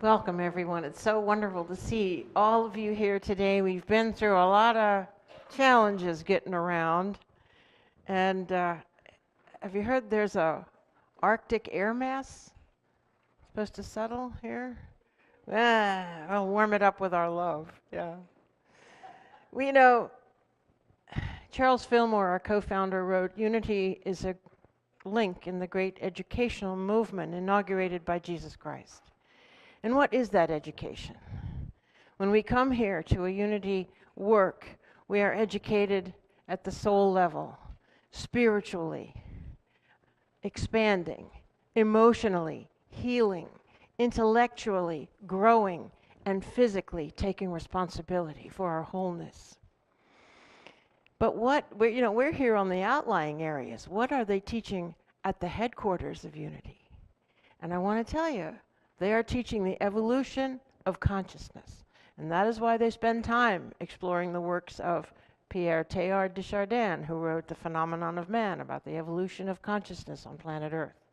Welcome, everyone. It's so wonderful to see all of you here today. We've been through a lot of challenges getting around. And have you heard there's a Arctic air mass supposed to settle here? We'll warm it up with our love. Yeah. We know Charles Fillmore, our co-founder, wrote, "Unity is a link in the great educational movement inaugurated by Jesus Christ." And what is that education? When we come here to a unity work, we are educated at the soul level, spiritually, expanding, emotionally, healing, intellectually, growing, and physically taking responsibility for our wholeness. But we're here on the outlying areas. What are they teaching at the headquarters of unity? And I want to tell you, they are teaching the evolution of consciousness. And that is why they spend time exploring the works of Pierre Teilhard de Chardin, who wrote The Phenomenon of Man, about the evolution of consciousness on planet Earth.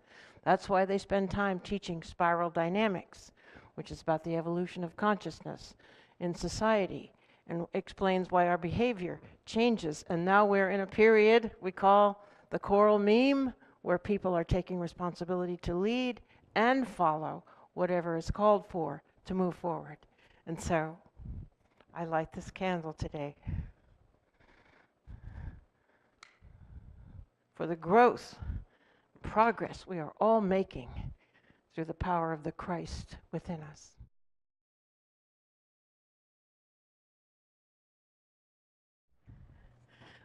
That's why they spend time teaching spiral dynamics, which is about the evolution of consciousness in society, and explains why our behavior changes. And now we're in a period we call the choral meme, where people are taking responsibility to lead and follow whatever is called for to move forward. And so I light this candle today for the growth, progress we are all making through the power of the Christ within us.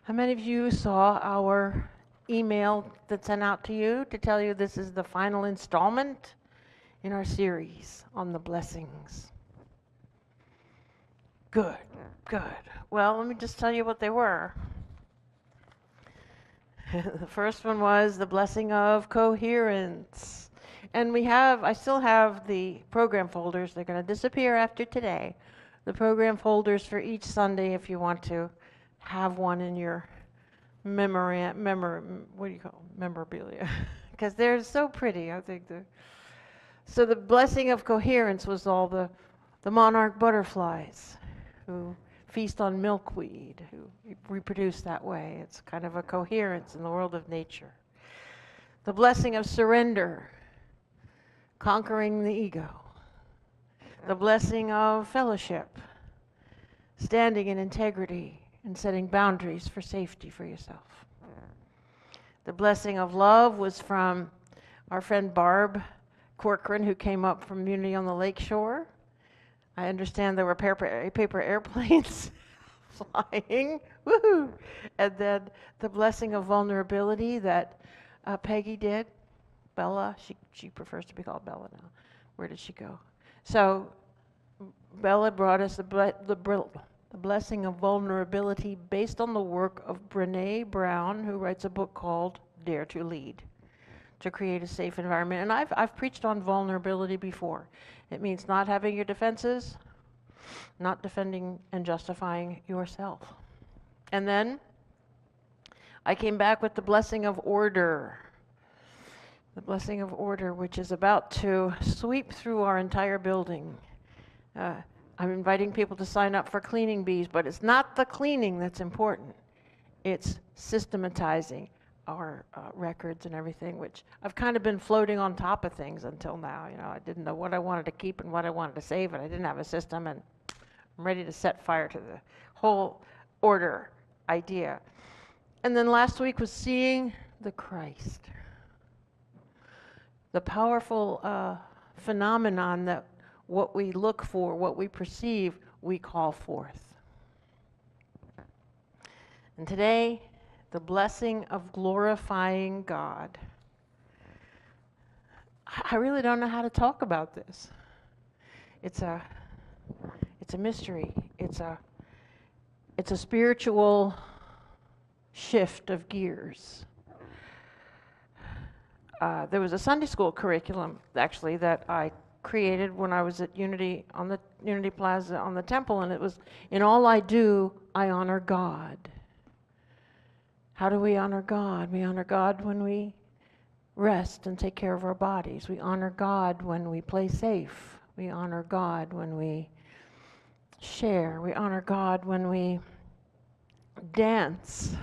How many of you saw our email that's sent out to you to tell you this is the final installment in our series on the blessings? Good, good. Well, let me just tell you what they were. The first one was the blessing of coherence. And I still have the program folders. They're going to disappear after today. The program folders for each Sunday, if you want to have one in your memorabilia. Because they're so pretty, I think. So the blessing of coherence was all the monarch butterflies who feast on milkweed, who reproduce that way. It's kind of a coherence in the world of nature. The blessing of surrender, conquering the ego. The blessing of fellowship, standing in integrity and setting boundaries for safety for yourself. The blessing of love was from our friend Barb Corcoran, who came up from Unity on the Lakeshore. I understand there were paper airplanes flying. Woohoo! And then the blessing of vulnerability that Peggy did. Bella, she prefers to be called Bella now. Where did she go? So Bella brought us the blessing of vulnerability based on the work of Brené Brown, who writes a book called Dare to Lead, to create a safe environment. And I've preached on vulnerability before. It means not having your defenses, not defending and justifying yourself. And then I came back with the blessing of order. The blessing of order, which is about to sweep through our entire building. I'm inviting people to sign up for cleaning bees, but it's not the cleaning that's important. It's systematizing our records and everything, which I've kind of been floating on top of things until now. You know, I didn't know what I wanted to keep and what I wanted to save, and I didn't have a system, and I'm ready to set fire to the whole order idea. And then last week was seeing the Christ. The powerful phenomenon that what we look for, what we perceive, we call forth. And today, the blessing of glorifying God. I really don't know how to talk about this. It's a mystery. It's a spiritual shift of gears. There was a Sunday school curriculum, actually, that I created when I was at Unity, on the Unity Plaza on the Temple, and it was, in all I do, I honor God. How do we honor God? We honor God when we rest and take care of our bodies. We honor God when we play safe. We honor God when we share. We honor God when we dance.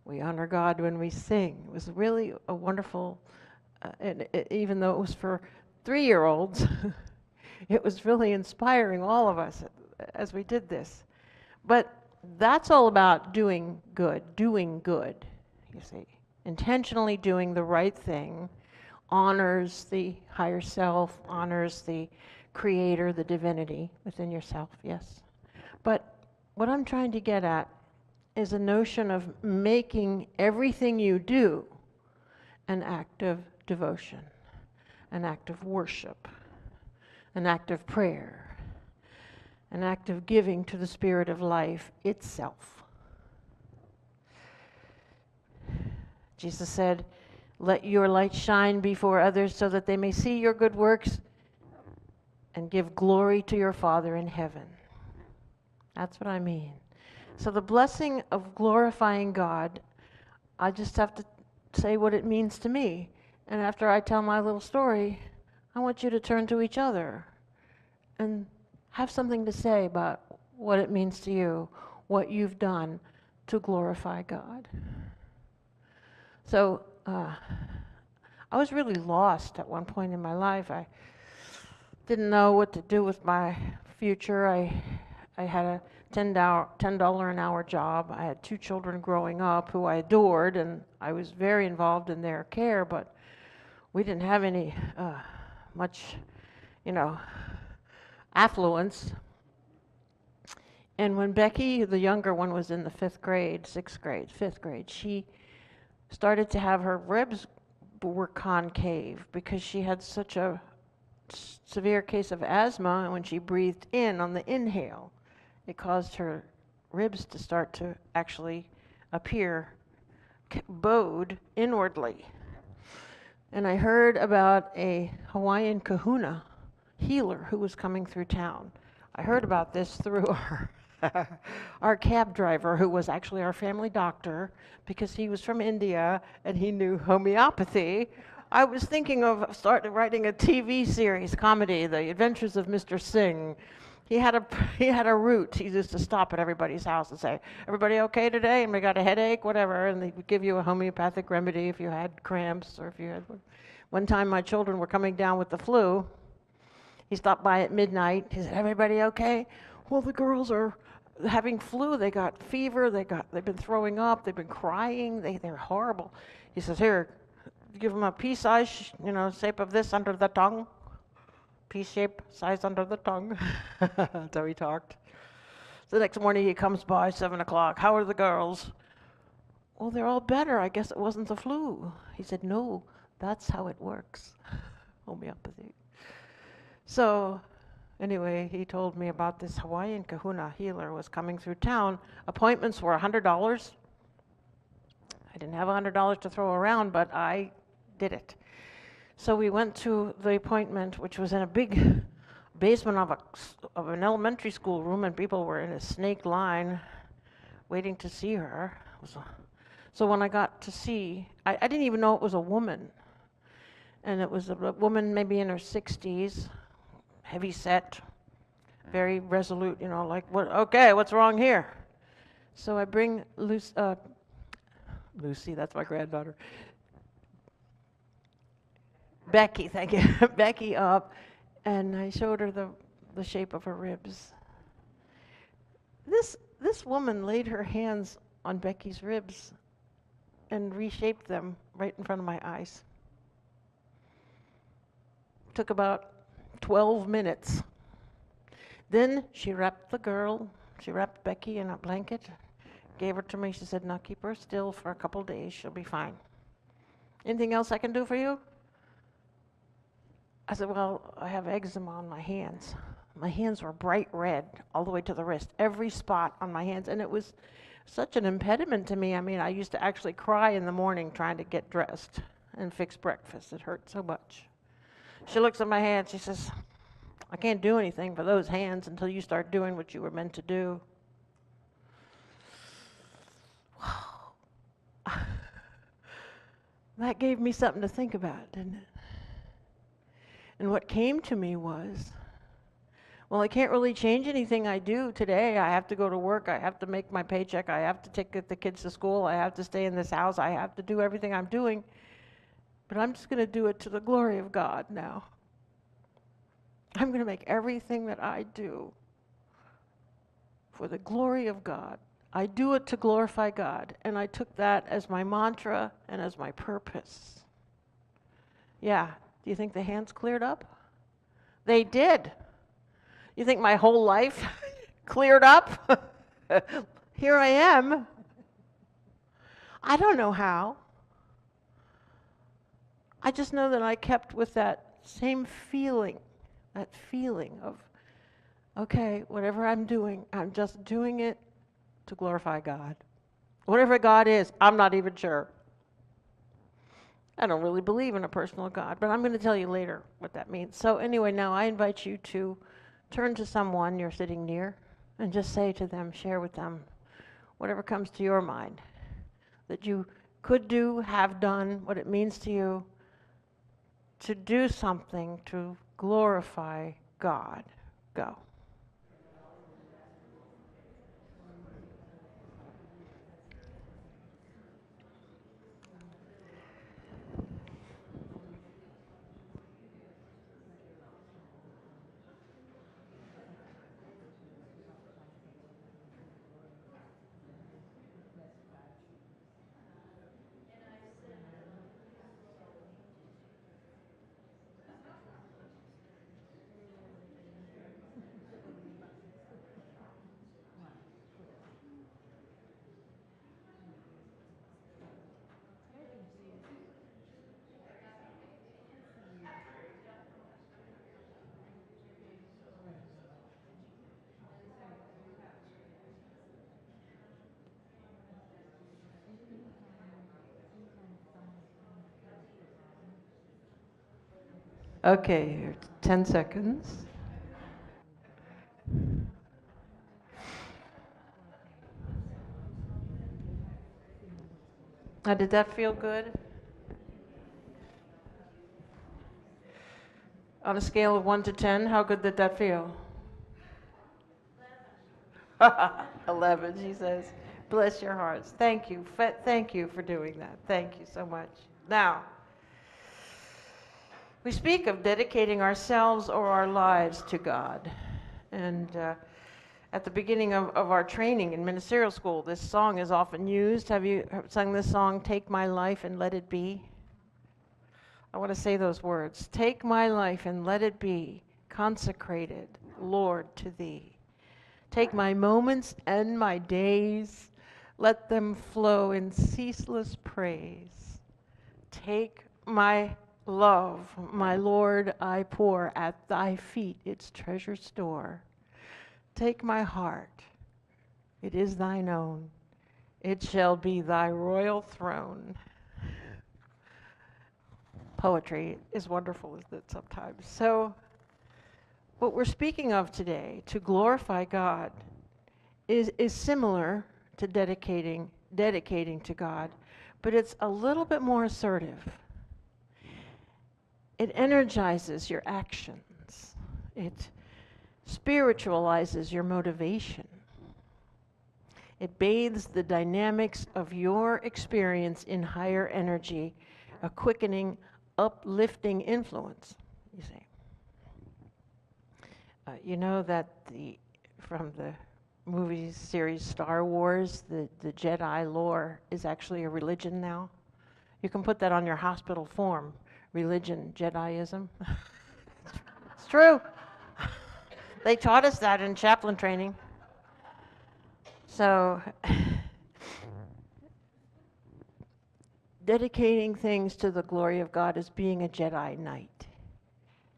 We honor God when we sing. It was really a wonderful, even though it was for 3-year-olds, it was really inspiring all of us as we did this. But that's all about doing good, you see. Intentionally doing the right thing honors the higher self, honors the creator, the divinity within yourself, yes. But what I'm trying to get at is a notion of making everything you do an act of devotion, an act of worship, an act of prayer, an act of giving to the spirit of life itself. Jesus said, "Let your light shine before others so that they may see your good works and give glory to your Father in heaven." That's what I mean. So the blessing of glorifying God, I just have to say what it means to me. And after I tell my little story, I want you to turn to each other and have something to say about what it means to you, what you've done to glorify God. So I was really lost at one point in my life. I didn't know what to do with my future. I had a $10 an hour job. I had 2 children growing up who I adored, and I was very involved in their care, but we didn't have any much, affluence. And when Becky, the younger one, was in the 5th grade, she started to have her ribs were concave because she had such a severe case of asthma, and when she breathed in on the inhale, it caused her ribs to start to actually appear bowed inwardly. And I heard about a Hawaiian kahuna healer who was coming through town. I heard about this through our cab driver, who was actually our family doctor, because he was from India and he knew homeopathy. I was thinking of writing a TV series, comedy, The Adventures of Mr. Singh. He had a route. He used to stop at everybody's house and say, "Everybody okay today? And we got a headache, whatever." And they would give you a homeopathic remedy if you had cramps or if you had. One time my children were coming down with the flu. He stopped by at midnight. He said, "Everybody okay?" "Well, the girls are having flu. They got fever. They've been throwing up. They've been crying. They're horrible." He says, "Here, give them a pea-size, shape of this under the tongue. Pea-shape size under the tongue." That's how he talked. So the next morning he comes by 7 o'clock. "How are the girls?" "Well, they're all better. I guess it wasn't the flu." He said, "No, that's how it works." Homeopathy. So anyway, he told me about this Hawaiian kahuna healer was coming through town. Appointments were $100. I didn't have $100 to throw around, but I did it. So we went to the appointment, which was in a big basement of an elementary school room, and people were in a snake line waiting to see her. So when I got to see, I didn't even know it was a woman. And it was a woman maybe in her 60s, heavy set, very resolute, like, okay, what's wrong here? So I bring Lucy, that's my granddaughter. Becky, thank you. Becky up, and I showed her the shape of her ribs. This woman laid her hands on Becky's ribs and reshaped them right in front of my eyes. Took about 12 minutes. Then she wrapped Becky in a blanket, gave her to me. She said, "Now keep her still for a couple days. She'll be fine. Anything else I can do for you?" I said, "Well, I have eczema on my hands." My hands were bright red all the way to the wrist, every spot on my hands, and it was such an impediment to me. I mean, I used to actually cry in the morning trying to get dressed and fix breakfast. It hurt so much. She looks at my hands. She says, "I can't do anything for those hands until you start doing what you were meant to do." Wow. That gave me something to think about, didn't it? And what came to me was, Well, I can't really change anything I do today. I have to go to work. I have to make my paycheck. I have to take the kids to school. I have to stay in this house. I have to do everything I'm doing. But I'm just going to do it to the glory of God now. I'm going to make everything that I do for the glory of God. I do it to glorify God. And I took that as my mantra and as my purpose. Yeah. Do you think the hands cleared up? They did. You think my whole life cleared up? Here I am. I don't know how. I just know that I kept with that same feeling, that feeling of, okay, whatever I'm doing, I'm just doing it to glorify God. Whatever God is, I'm not even sure. I don't really believe in a personal God, but I'm going to tell you later what that means. So anyway, now I invite you to turn to someone you're sitting near and just say to them, share with them whatever comes to your mind that you could do, have done, what it means to you to do something to glorify God. Go. Okay, 10 seconds. Now, did that feel good? On a scale of 1 to 10, how good did that feel? 11, she says. Bless your hearts. Thank you. Thank you for doing that. Thank you so much. Now, we speak of dedicating ourselves or our lives to God. And at the beginning of our training in ministerial school, this song is often used. Have you sung this song, Take My Life and Let It Be? I want to say those words. Take my life and let it be consecrated, Lord, to thee. Take my moments and my days, let them flow in ceaseless praise. Take my love, my Lord, I pour at thy feet its treasure store. Take my heart, it is thine own, it shall be thy royal throne. Poetry is wonderful, isn't it, sometimes? So, what we're speaking of today, to glorify God, is similar to dedicating to God, but it's a little bit more assertive. It energizes your actions. It spiritualizes your motivation. It bathes the dynamics of your experience in higher energy, a quickening, uplifting influence, you see. You know that from the movie series Star Wars, the Jedi lore is actually a religion now. You can put that on your hospital form, religion, Jediism. It's true. They taught us that in chaplain training. So, dedicating things to the glory of God is being a Jedi Knight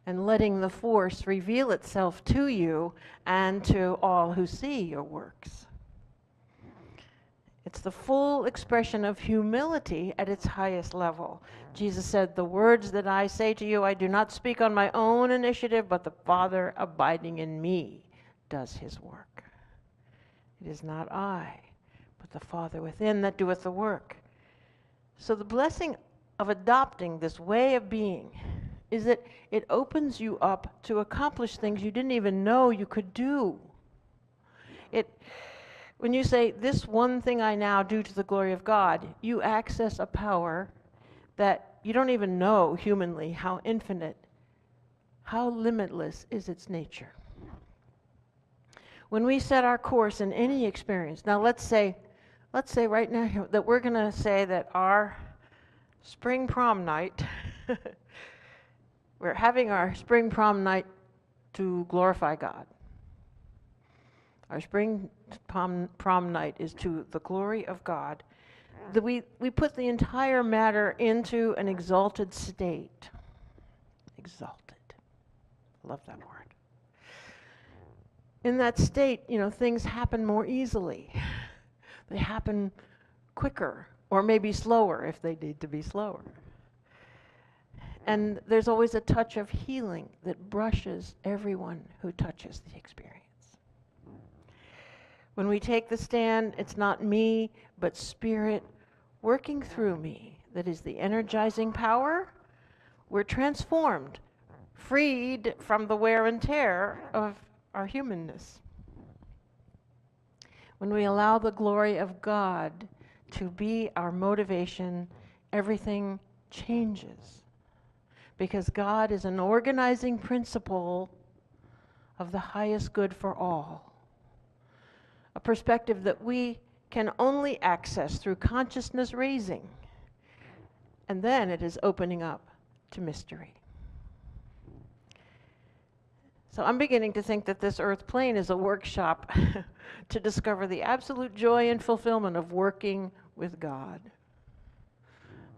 and letting the Force reveal itself to you and to all who see your works. It's the full expression of humility at its highest level. Jesus said, the words that I say to you, I do not speak on my own initiative, but the Father abiding in me does his work. It is not I, but the Father within that doeth the work. So the blessing of adopting this way of being is that it opens you up to accomplish things you didn't even know you could do. When you say, this one thing I now do to the glory of God, you access a power that you don't even know humanly how infinite, how limitless is its nature. When we set our course in any experience, now let's say right now that we're going to say that our spring prom night, we're having our spring prom night to glorify God. Our spring prom night is to the glory of God. We put the entire matter into an exalted state. Exalted. Love that word. In that state, things happen more easily. They happen quicker, or maybe slower if they need to be slower. And there's always a touch of healing that brushes everyone who touches the experience. When we take the stand, it's not me, but Spirit working through me that is the energizing power. We're transformed, freed from the wear and tear of our humanness. When we allow the glory of God to be our motivation, everything changes. Because God is an organizing principle of the highest good for all. A perspective that we can only access through consciousness raising. And then it is opening up to mystery. So I'm beginning to think that this earth plane is a workshop to discover the absolute joy and fulfillment of working with God.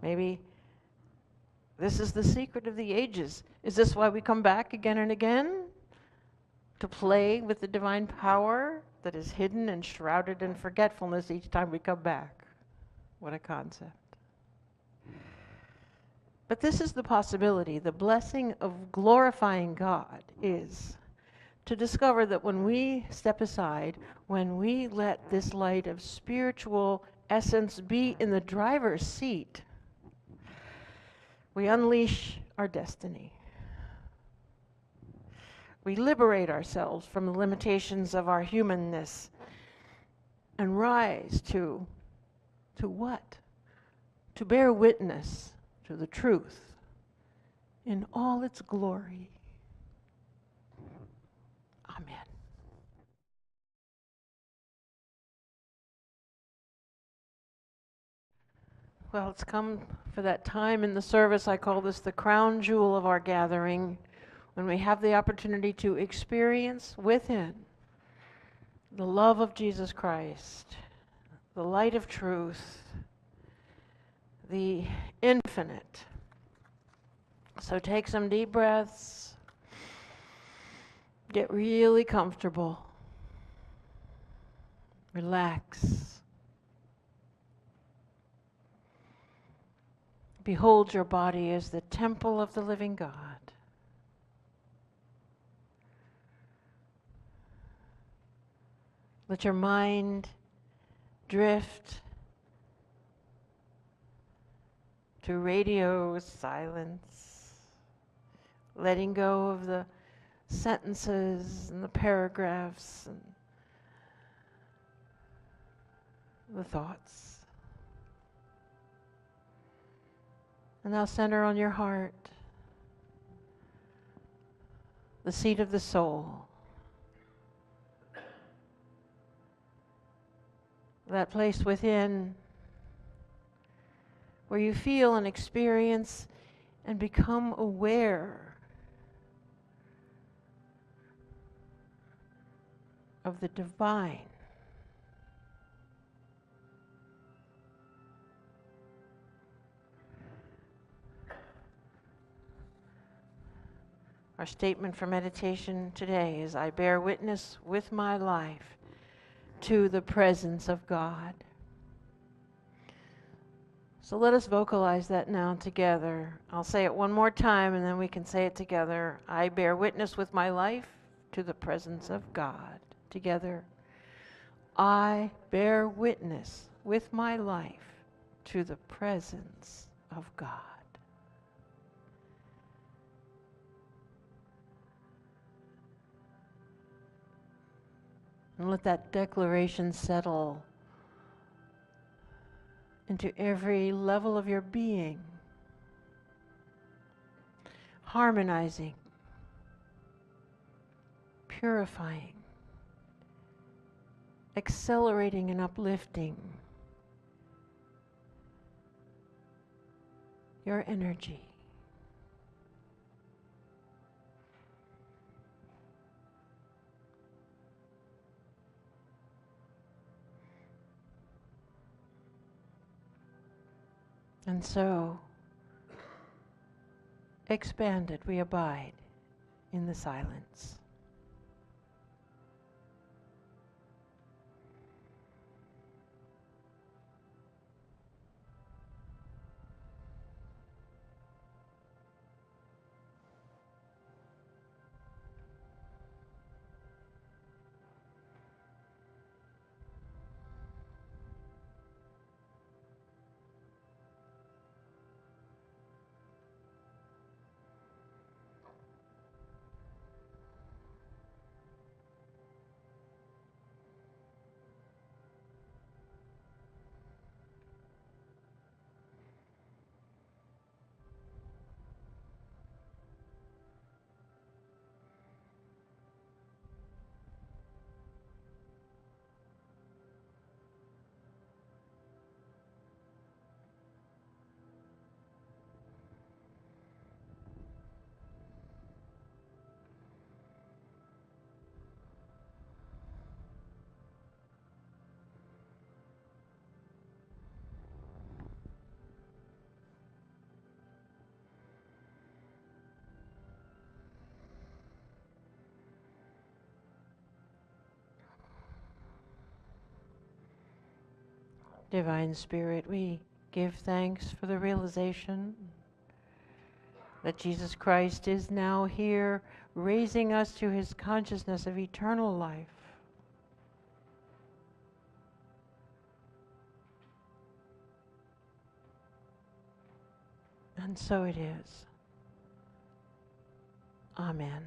Maybe this is the secret of the ages. Is this why we come back again and again? To play with the divine power that is hidden and shrouded in forgetfulness each time we come back. What a concept. But this is the possibility. The blessing of glorifying God is to discover that when we step aside, when we let this light of spiritual essence be in the driver's seat, we unleash our destiny. We liberate ourselves from the limitations of our humanness and rise to what? To bear witness to the truth in all its glory. Amen. Well, it's come for that time in the service. I call this the crown jewel of our gathering, when we have the opportunity to experience within the love of Jesus Christ, the light of truth, the infinite. So take some deep breaths, get really comfortable, relax. Behold your body as the temple of the living God. Let your mind drift to radio silence, letting go of the sentences and the paragraphs and the thoughts. And now center on your heart, the seat of the soul. That place within where you feel and experience and become aware of the divine. Our statement for meditation today is, I bear witness with my life to the presence of God. So let us vocalize that now together. I'll say it one more time and then we can say it together. I bear witness with my life to the presence of God. Together. I bear witness with my life to the presence of God. And let that declaration settle into every level of your being, harmonizing, purifying, accelerating and uplifting your energy. And so, expanded, we abide in the silence. Divine Spirit, we give thanks for the realization that Jesus Christ is now here, raising us to his consciousness of eternal life. And so it is. Amen.